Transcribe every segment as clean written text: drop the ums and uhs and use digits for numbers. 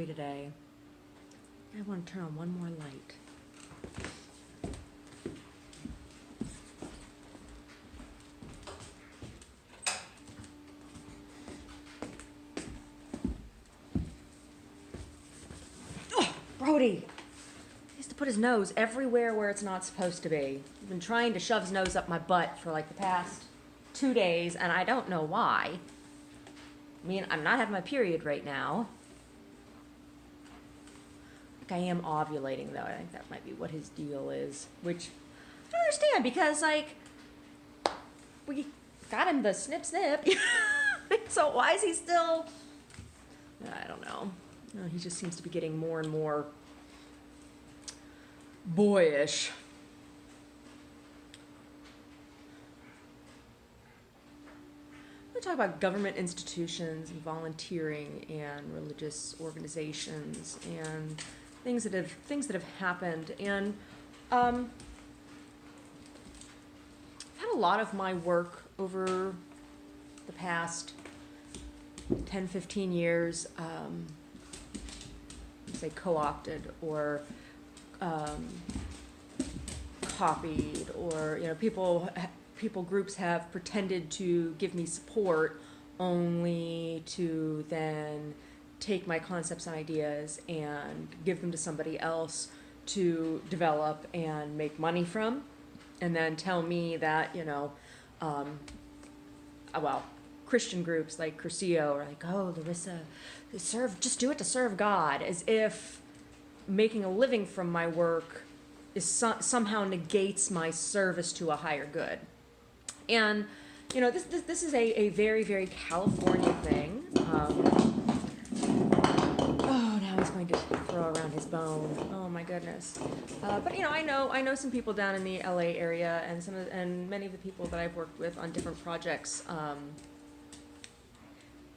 today. I want to turn on one more light. Oh, Brody! He has to put his nose everywhere where it's not supposed to be. He's been trying to shove his nose up my butt for like the past 2 days, and I don't know why. I mean, I'm not having my period right now. I am ovulating, though. I think that might be what his deal is, which I don't understand, because, like, we got him the snip. So why is he still... I don't know. No, he just seems to be getting more and more boyish. We talk about government institutions and volunteering and religious organizations and things that have happened. And I've had a lot of my work over the past 10, 15 years, say co-opted or copied, or groups have pretended to give me support only to then take my concepts and ideas and give them to somebody else to develop and make money from, and then tell me that, Christian groups like Curcio are like, oh, Larissa, just do it to serve God, as if making a living from my work is somehow negates my service to a higher good. And, this is a very, very California thing. Now he's going to throw around his bone. Oh my goodness. But I know some people down in the LA area, and many of the people that I've worked with on different projects,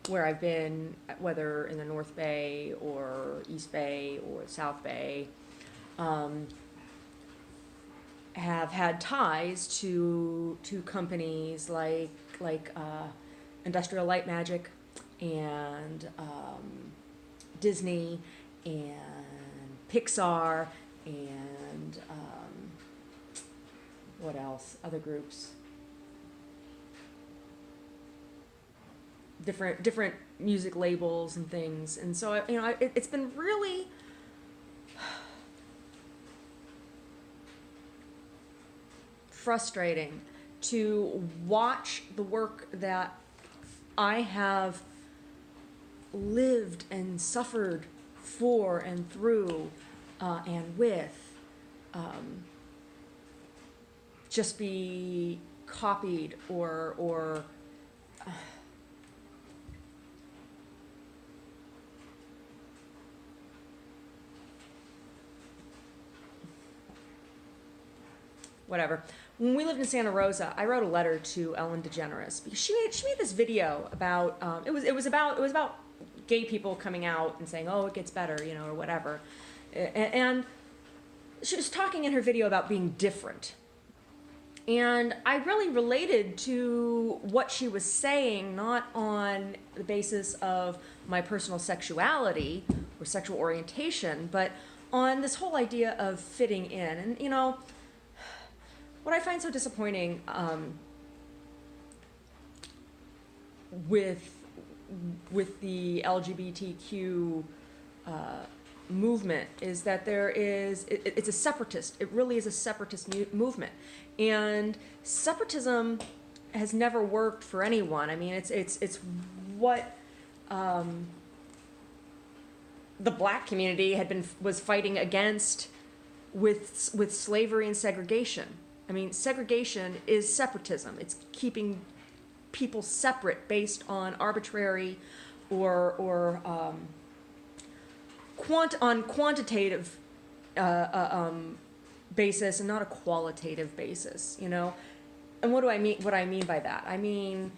where I've been, whether in the North Bay or East Bay or South Bay, have had ties to companies like Industrial Light Magic and Disney and Pixar and what else? Other groups. Different music labels and things. And so it's been really frustrating to watch the work that I have lived and suffered for and through and with just be copied or whatever. When we lived in Santa Rosa, I wrote a letter to Ellen DeGeneres because she made this video about it was about gay people coming out and saying, oh, it gets better, or whatever, and she was talking in her video about being different, and I really related to what she was saying, not on the basis of my personal sexuality or sexual orientation, but on this whole idea of fitting in. And what I find so disappointing with the LGBTQ movement is that it's a separatist. It really is a separatist movement, and separatism has never worked for anyone. I mean, it's what the black community was fighting against with slavery and segregation. I mean, segregation is separatism. It's keeping people separate based on arbitrary or quantitative basis, and not a qualitative basis. And what do I mean? What I mean by that? I mean,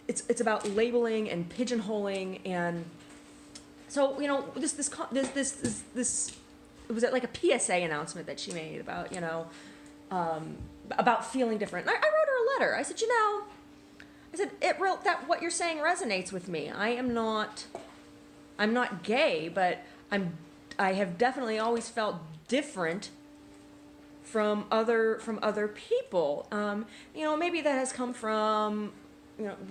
it's about labeling and pigeonholing, and so this. It was like a PSA announcement that she made about, about feeling different. And I wrote her a letter. I said, that what you're saying resonates with me. I am not I'm not gay, but I have definitely always felt different from other people. Maybe that has come from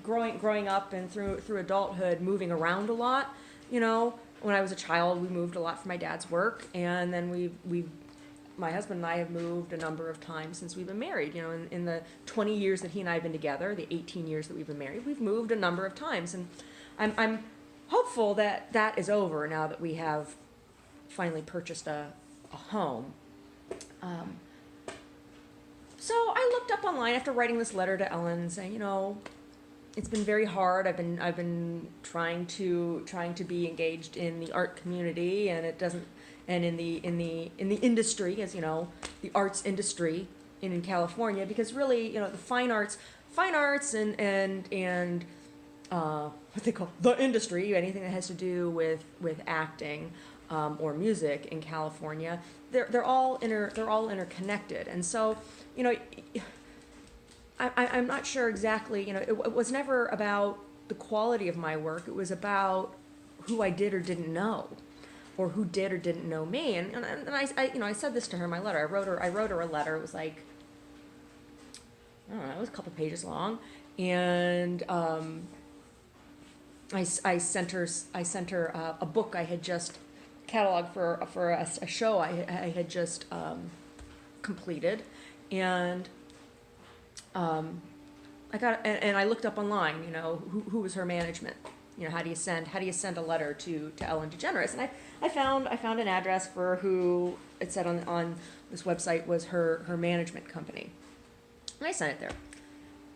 growing up and through adulthood, moving around a lot. When I was a child, we moved a lot for my dad's work, and then we my husband and I have moved a number of times since we've been married. In the 20 years that he and I have been together, the 18 years that we've been married, we've moved a number of times, and I'm hopeful that that is over now that we have finally purchased a home. So I looked up online after writing this letter to Ellen, saying, it's been very hard. I've been trying to be engaged in the art community, and it doesn't, and in the industry, as the arts industry in California, because really, the fine arts and what they call the industry, anything that has to do with acting or music in California, they're all interconnected, and so I'm not sure exactly. It was never about the quality of my work. It was about who I did or didn't know, or who did or didn't know me. And I said this to her in my letter. I wrote her a letter. It was like, I don't know, it was a couple pages long, and I sent her a book I had just cataloged for a show I had just completed, and I got and I looked up online, who was her management. How do you send a letter to Ellen DeGeneres? And I found an address for who it said on this website was her management company, and I sent it there.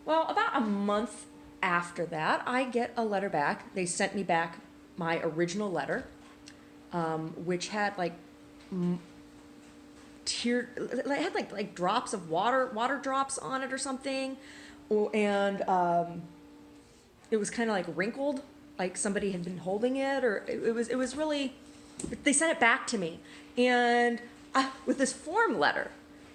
Well, about a month after that, I get a letter back. They sent me back my original letter, which had like it had like drops of water drops on it or something, and it was kind of like wrinkled, like somebody had been holding it, or it was really. They sent it back to me, and with this form letter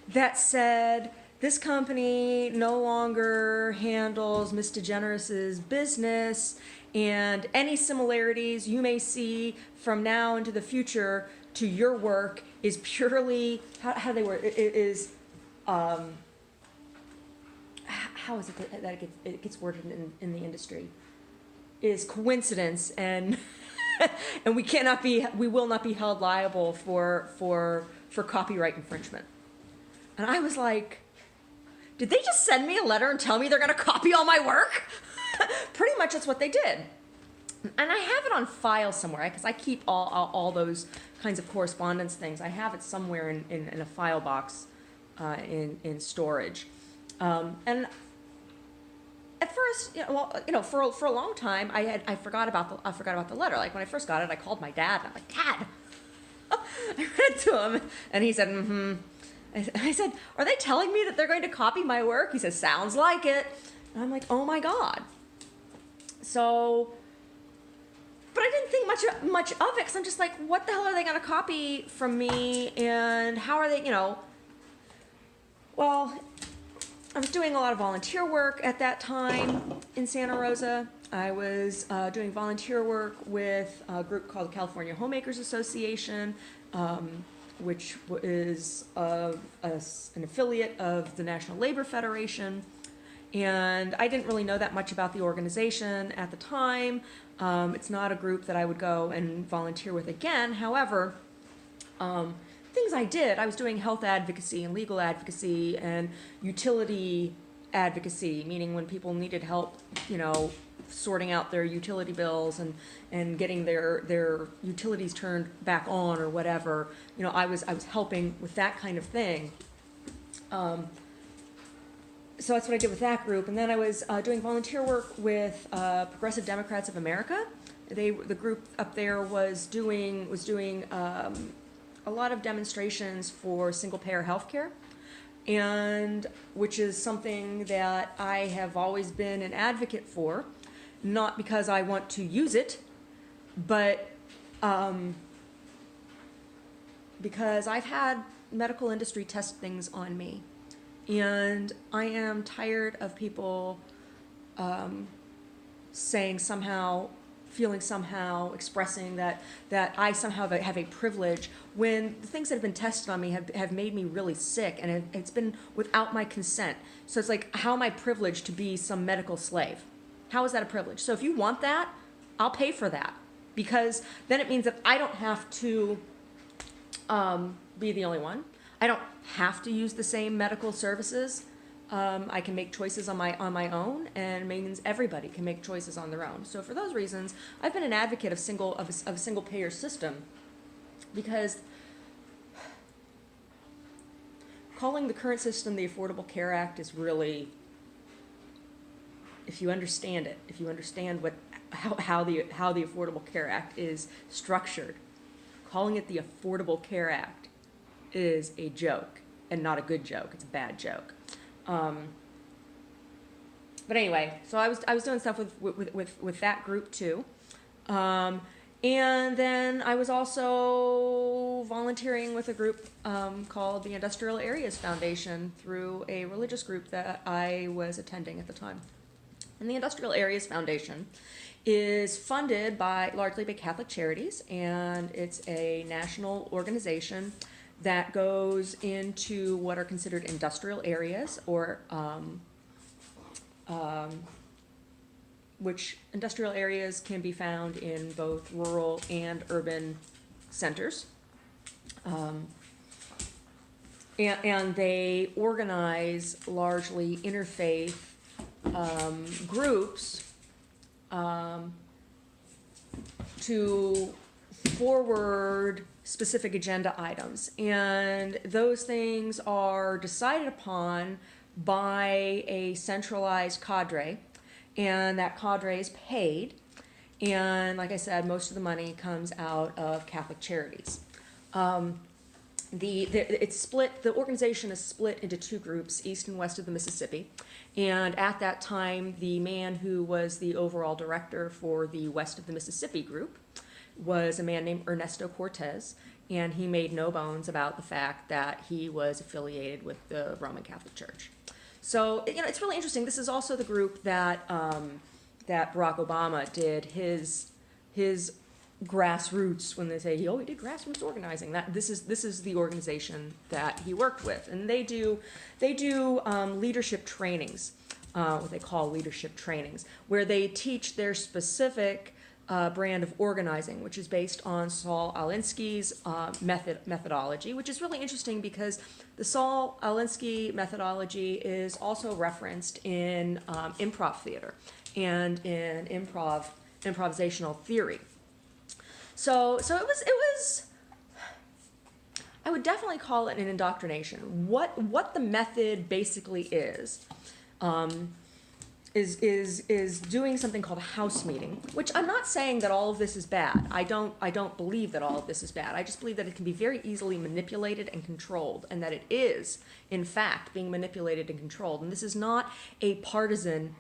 that said, this company no longer handles Miss DeGeneres' business, and any similarities you may see from now into the future to your work is purely, how do they word it? It is, how is it that it gets worded in the industry? Is coincidence, and and we will not be held liable for copyright infringement. And I was like, did they just send me a letter and tell me they're going to copy all my work? Pretty much that's what they did. And I have it on file somewhere, because I keep all those kinds of correspondence things. I have it somewhere in a file box in storage. And at first, for a long time, I forgot about the letter. Like when I first got it, I called my dad, and I'm like, Dad, I read to him, and he said, mm-hmm. I said, are they telling me that they're going to copy my work? He says, sounds like it. And I'm like, oh my God. So, but I didn't think much of it, because I'm just like, what the hell are they going to copy from me, and how are they, Well, I was doing a lot of volunteer work at that time in Santa Rosa. I was doing volunteer work with a group called the California Homemakers Association, which is an affiliate of the National Labor Federation. And I didn't really know that much about the organization at the time. It's not a group that I would go and volunteer with again. However, things I did, I was doing health advocacy and legal advocacy and utility advocacy, meaning when people needed help, sorting out their utility bills and getting their utilities turned back on or whatever. I was helping with that kind of thing. So that's what I did with that group. And then I was doing volunteer work with Progressive Democrats of America. The group up there was doing a lot of demonstrations for single-payer health care, and which is something that I have always been an advocate for, not because I want to use it, but because I've had medical industry test things on me, and I am tired of people saying somehow feeling somehow, expressing that I somehow have a privilege when the things that have been tested on me have made me really sick, and it's been without my consent. So it's like, how am I privileged to be some medical slave? How is that a privilege? So if you want that, I'll pay for that, because then it means that I don't have to be the only one. I don't have to use the same medical services. I can make choices on my own, and it means everybody can make choices on their own. So for those reasons, I've been an advocate of a single payer system, because calling the current system the Affordable Care Act is really, if you understand it, if you understand how the Affordable Care Act is structured, calling it the Affordable Care Act is a joke, and not a good joke. It's a bad joke. But anyway, so I was doing stuff with that group too, and then I was also volunteering with a group called the Industrial Areas Foundation through a religious group that I was attending at the time. And the Industrial Areas Foundation is funded largely by Catholic Charities, and it's a national organization that goes into what are considered industrial areas, or which industrial areas can be found in both rural and urban centers. And they organize largely interfaith groups to forward specific agenda items. And those things are decided upon by a centralized cadre, and that cadre is paid. And like I said, most of the money comes out of Catholic Charities. It's split. The organization is split into two groups, east and west of the Mississippi. And at that time, the man who was the overall director for the west of the Mississippi group was a man named Ernesto Cortez, and he made no bones about the fact that he was affiliated with the Roman Catholic Church. So it's really interesting. This is also the group that that Barack Obama did his grassroots, when they say he did grassroots organizing. That this is the organization that he worked with, and they do leadership trainings, what they call leadership trainings, where they teach their specific brand of organizing, which is based on Saul Alinsky's methodology, which is really interesting because the Saul Alinsky methodology is also referenced in improv theater and in improvisational theory. So it was. I would definitely call it an indoctrination. What the method basically is doing something called a house meeting, which I'm not saying that all of this is bad. I don't believe that all of this is bad. I just believe that it can be very easily manipulated and controlled, and that it is, in fact, being manipulated and controlled. And this is not a partisan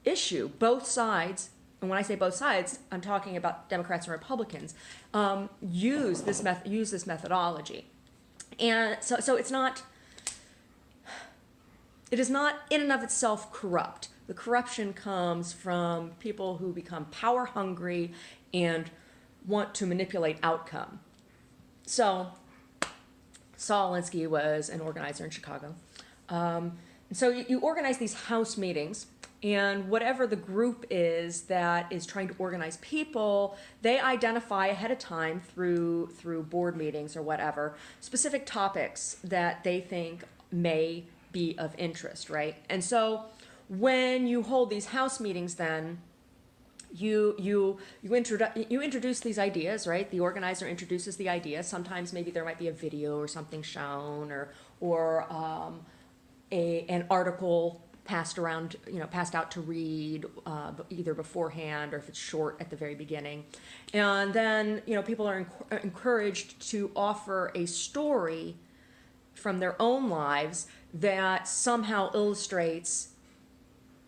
issue. Both sides, and when I say both sides, I'm talking about Democrats and Republicans, use this methodology. And so it's not. It is not in and of itself corrupt. The corruption comes from people who become power hungry and want to manipulate outcome. So Saul Alinsky was an organizer in Chicago. So you organize these house meetings, and whatever the group is that is trying to organize people, they identify ahead of time through board meetings or whatever, specific topics that they think may be of interest, right? And so when you hold these house meetings, then you introduce these ideas, right? The organizer introduces the idea. Sometimes maybe there might be a video or something shown, or an article passed out to read, either beforehand or if it's short at the very beginning. And then people are encouraged to offer a story from their own lives that somehow illustrates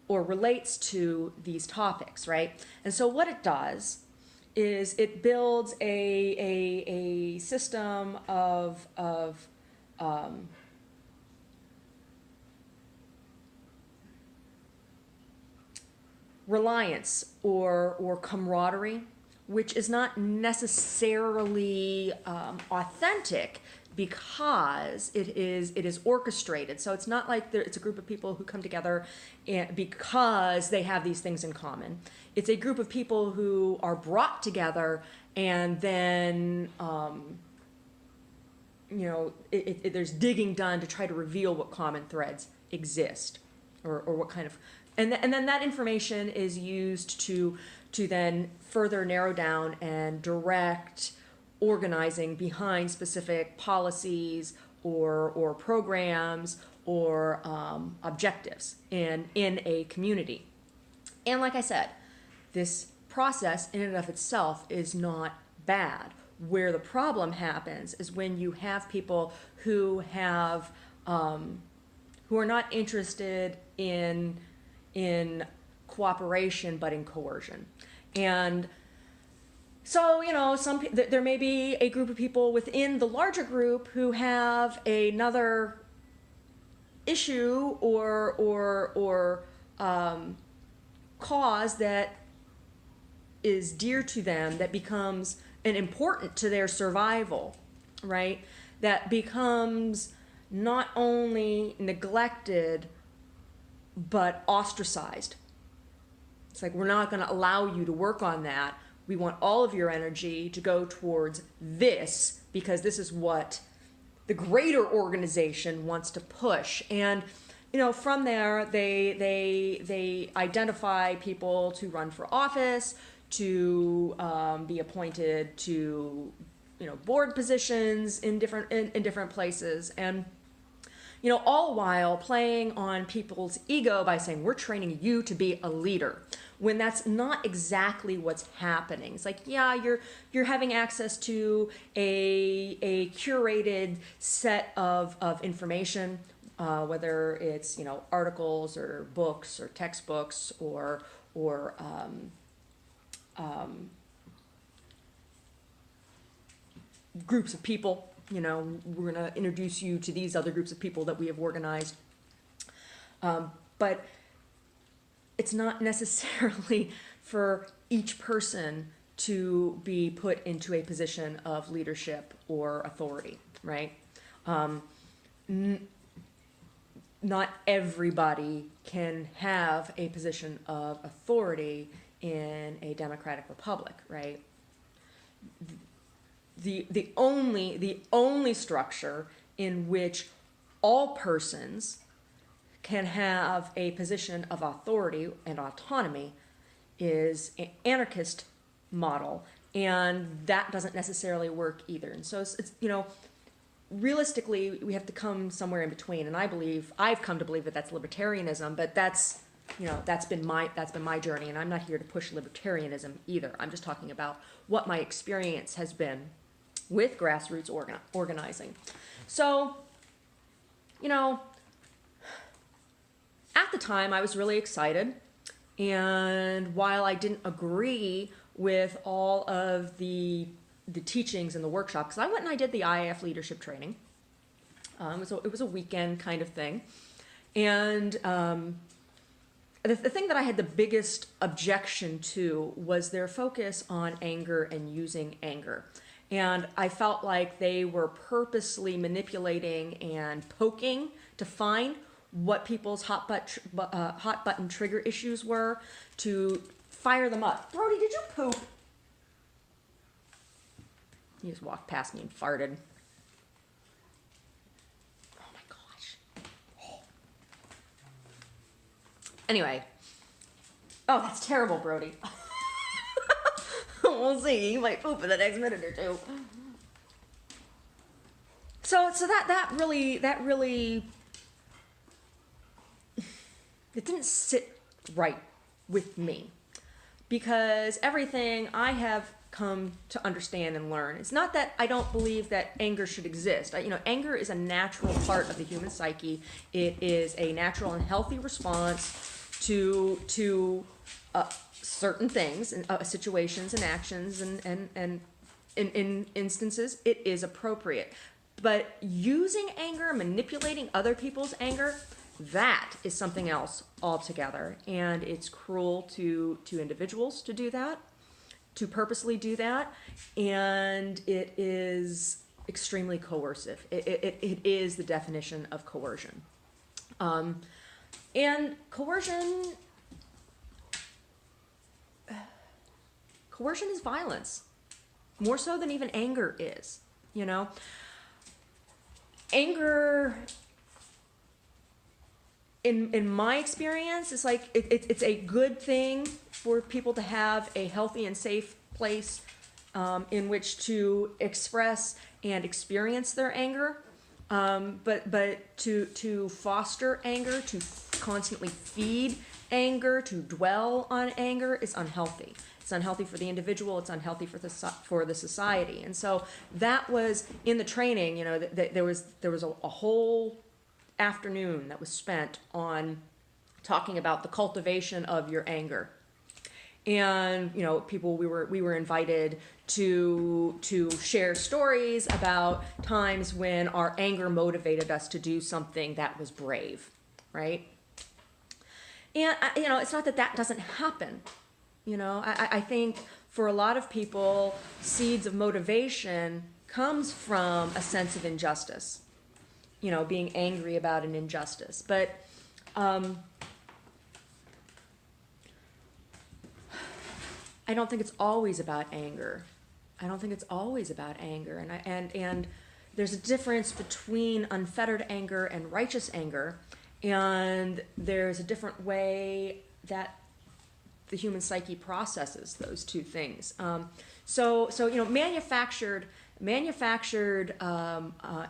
or relates to these topics, right? And so what it does is it builds a system of reliance or camaraderie, which is not necessarily authentic because it is orchestrated. So it's not like it's a group of people who come together because they have these things in common. It's a group of people who are brought together and then there's digging done to try to reveal what common threads exist, or what kind of, and then that information is used to then further narrow down and direct organizing behind specific policies or programs or objectives in a community. And like I said, this process in and of itself is not bad. Where the problem happens is when you have people who have who are not interested in cooperation but in coercion. And so, there may be a group of people within the larger group who have another issue or cause that is dear to them, that becomes and important to their survival, right? That becomes not only neglected but ostracized. It's like, we're not going to allow you to work on that. We want all of your energy to go towards this because this is what the greater organization wants to push. And from there they identify people to run for office, to be appointed to board positions in different places, and all while playing on people's ego by saying, we're training you to be a leader, when that's not exactly what's happening. It's like, yeah, you're having access to a curated set of information, whether it's articles or books or textbooks or groups of people. We're going to introduce you to these other groups of people that we have organized. But it's not necessarily for each person to be put into a position of leadership or authority, right? Not everybody can have a position of authority in a democratic republic, right? The only structure in which all persons can have a position of authority and autonomy is an anarchist model, and that doesn't necessarily work either. And so it's realistically, we have to come somewhere in between. And I've come to believe that that's libertarianism, but that's been my journey, and I'm not here to push libertarianism either. I'm just talking about what my experience has been with grassroots organizing. So, at the time I was really excited, and while I didn't agree with all of the teachings in the workshop, because I went and I did the IAF leadership training. It was a weekend kind of thing, and the thing that I had the biggest objection to was their focus on anger and using anger. And I felt like they were purposely manipulating and poking to find what people's hot button trigger issues were, to fire them up. Brody, did you poop? He just walked past me and farted. Oh my gosh. Anyway. Oh, that's terrible, Brody. We'll see. He might poop in the next minute or two. So that really it didn't sit right with me, because everything I have come to understand and learn, it's not that I don't believe that anger should exist. Anger is a natural part of the human psyche. It is a natural and healthy response to certain things and situations and actions, and in instances it is appropriate. But using anger, manipulating other people's anger, That is something else altogether, and it's cruel to individuals to do that, to purposely do that, and it is extremely coercive. It is the definition of coercion. And coercion is violence, more so than even anger is, you know? Anger, in my experience, is like, it's a good thing for people to have a healthy and safe place in which to express and experience their anger. But to foster anger, to constantly feed anger, to dwell on anger is unhealthy. It's unhealthy for the individual. It's unhealthy for the society. And so that was in the training. You know, there was a whole afternoon that was spent on talking about the cultivation of your anger. And you know, we were invited to share stories about times when our anger motivated us to do something that was brave, right? And you know, it's not that doesn't happen. You know, I think for a lot of people, seeds of motivation comes from a sense of injustice. You know, being angry about an injustice, but. I don't think it's always about anger. And there's a difference between unfettered anger and righteous anger, and there's a different way that the human psyche processes those two things. So you know, manufactured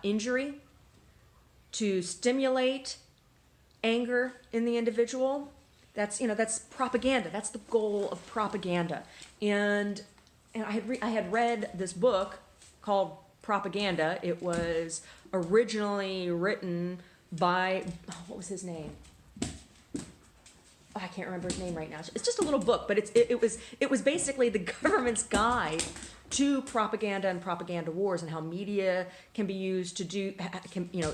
injury to stimulate anger in the individual. That's propaganda. That's the goal of propaganda. And I had read this book called Propaganda. It was originally written by, what was his name? I can't remember his name right now. It's just a little book, but it was basically the government's guide to propaganda and propaganda wars, and how media can be used to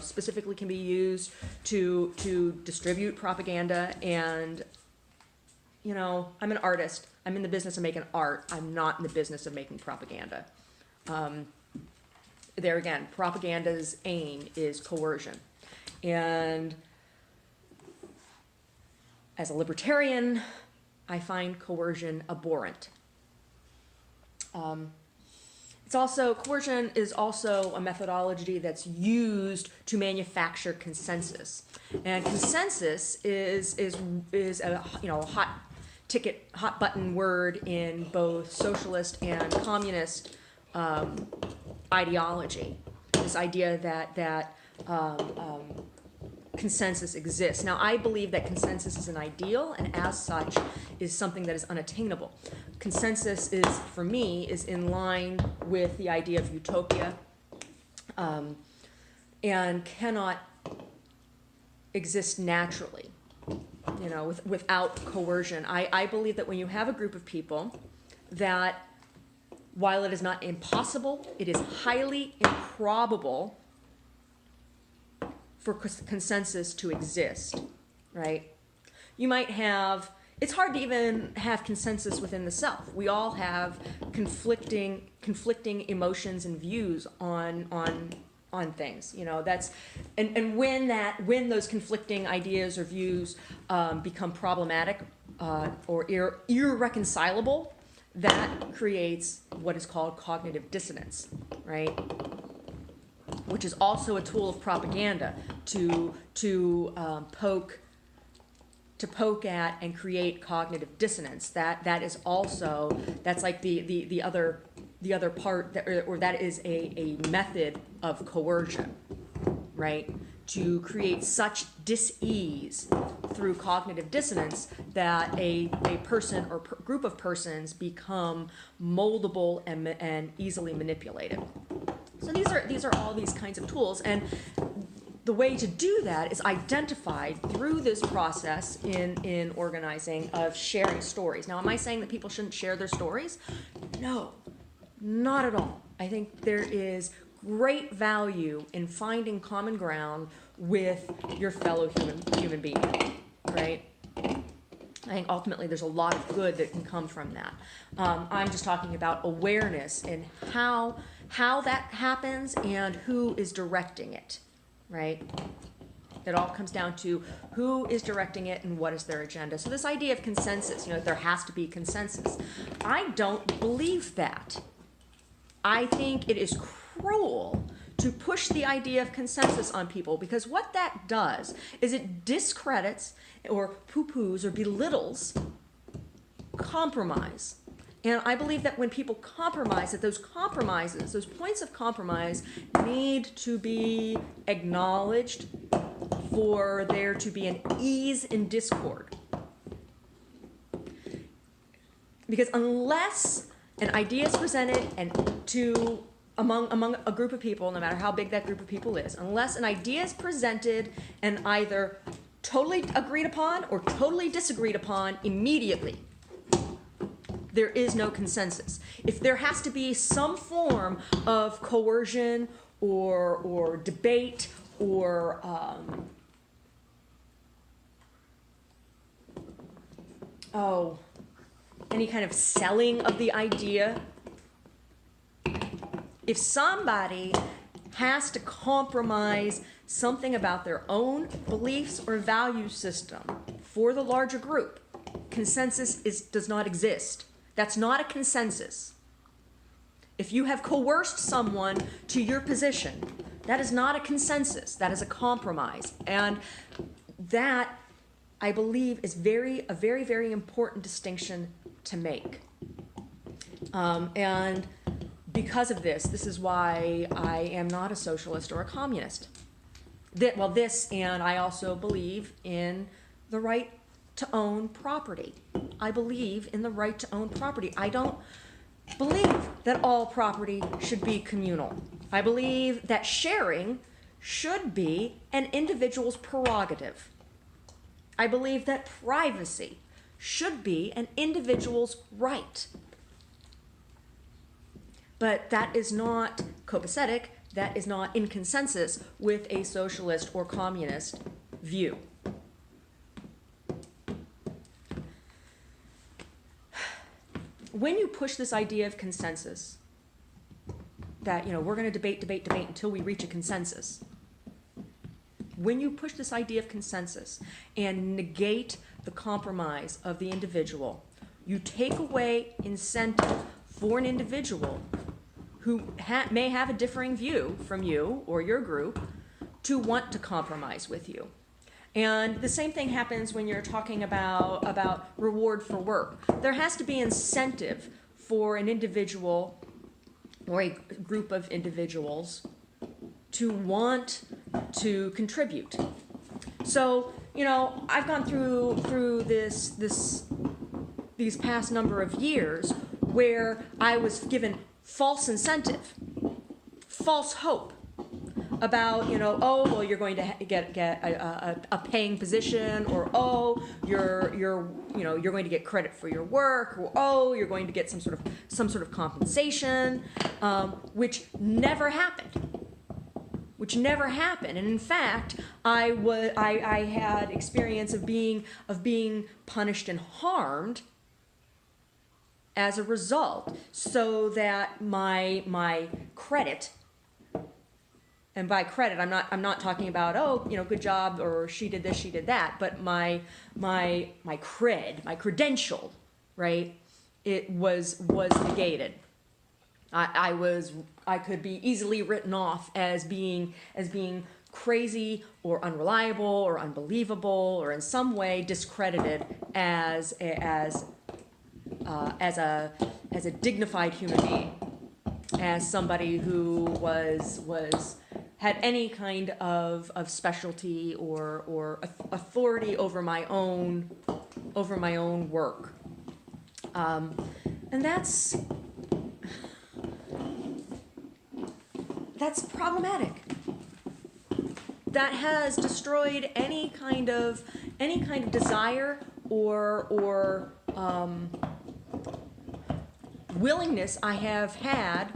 specifically can be used to distribute propaganda. And you know, I'm an artist. I'm in the business of making art. I'm not in the business of making propaganda. There again, propaganda's aim is coercion. And as a libertarian, I find coercion abhorrent. Coercion is also a methodology that's used to manufacture consensus, and consensus is a hot button word in both socialist and communist ideology. This idea that consensus exists. Now, I believe that consensus is an ideal, and as such is something that is unattainable. Consensus for me, is in line with the idea of utopia, and cannot exist naturally, you know, without coercion. I believe that when you have a group of people, that while it is not impossible, it is highly improbable for consensus to exist, right? You might have, it's hard to even have consensus within the self. We all have conflicting emotions and views on things, you know. That's and when those conflicting ideas or views become problematic or irreconcilable, that creates what is called cognitive dissonance, right? Which is also a tool of propaganda to poke at and create cognitive dissonance. That is also, that's like the other part that is a method of coercion, right? To create such dis-ease through cognitive dissonance that a person or group of persons become moldable and easily manipulated. So these are all these kinds of tools, and the way to do that is identified through this process in organizing of sharing stories. Now, am I saying that people shouldn't share their stories? No, not at all. I think there is great value in finding common ground with your fellow human being, right? I think ultimately there's a lot of good that can come from that. I'm just talking about awareness and how that happens and who is directing it, right? It all comes down to who is directing it and what is their agenda. So this idea of consensus, there has to be consensus. I don't believe that. I think it is cruel to push the idea of consensus on people, because what that does is it discredits or poo-poos or belittles compromise. And I believe that when people compromise, that those compromises, those points of compromise, need to be acknowledged for there to be an ease in discord. Because unless an idea is presented among a group of people, no matter how big that group of people is, unless an idea is presented and either totally agreed upon or totally disagreed upon immediately, there is no consensus. If there has to be some form of coercion or debate or any kind of selling of the idea, if somebody has to compromise something about their own beliefs or value system for the larger group, consensus does not exist. That's not a consensus. If you have coerced someone to your position, that is not a consensus. That is a compromise. And that, I believe, is a very, very important distinction to make. And because of this is why I am not a socialist or a communist. And I also believe in the right to own property. I believe in the right to own property. I don't believe that all property should be communal. I believe that sharing should be an individual's prerogative. I believe that privacy should be an individual's right. But that is not copacetic, that is not in consensus with a socialist or communist view. When you push this idea of consensus, that we're going to debate until we reach a consensus. When you push this idea of consensus and negate the compromise of the individual, you take away incentive for an individual who may have a differing view from you or your group to want to compromise with you. And the same thing happens when you're talking about reward for work. There has to be incentive for an individual or a group of individuals to want to contribute. So, I've gone through these past number of years where I was given false incentive, false hope about, you're going to get a paying position, or you're going to get credit for your work, or you're going to get some sort of compensation, which never happened. And in fact, I had experience of being punished and harmed as a result, so that my credit, and by credit I'm not talking about good job, or she did this, she did that, but my cred, my credential, right? It was negated. I could be easily written off as being crazy or unreliable or unbelievable, or in some way discredited as a dignified human being, as somebody who had any kind of specialty or authority over my own work, and that's problematic. That has destroyed any kind of desire or willingness I have had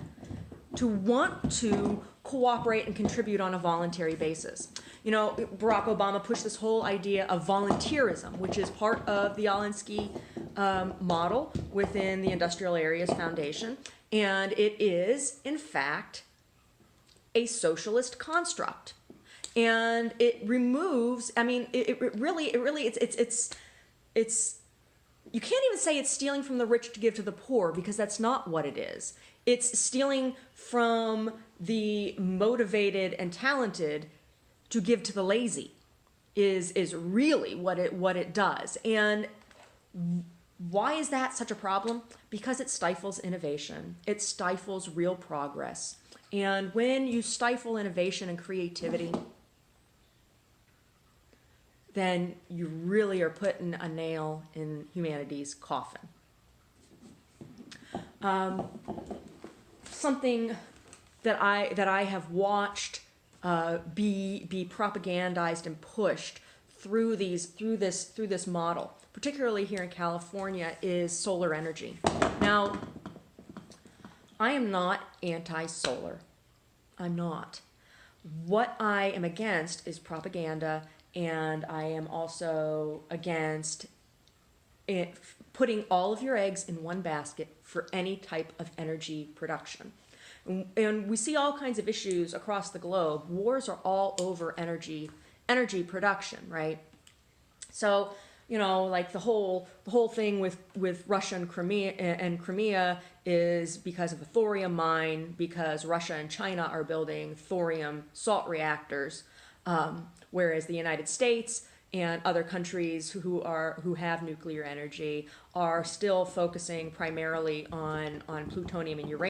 to want to cooperate and contribute on a voluntary basis. You know, Barack Obama pushed this whole idea of volunteerism, which is part of the Alinsky model within the Industrial Areas Foundation. And it is, in fact, a socialist construct. And it removes, I mean, it really, it's, you can't even say it's stealing from the rich to give to the poor, because that's not what it is. It's stealing from the motivated and talented to give to the lazy, is really what it does. And why is that such a problem? Because it stifles innovation. It stifles real progress. And when you stifle innovation and creativity, then you really are putting a nail in humanity's coffin. Something that I have watched be propagandized and pushed through this model, particularly here in California, is solar energy. Now, I am not anti-solar. I'm not. What I am against is propaganda, and I am also against putting all of your eggs in one basket for any type of energy production. And we see all kinds of issues across the globe. Wars are all over energy production, right? So, you know, like the whole thing with Russia and Crimea is because of a thorium mine, because Russia and China are building thorium salt reactors, whereas the United States and other countries who have nuclear energy are still focusing primarily on plutonium and uranium.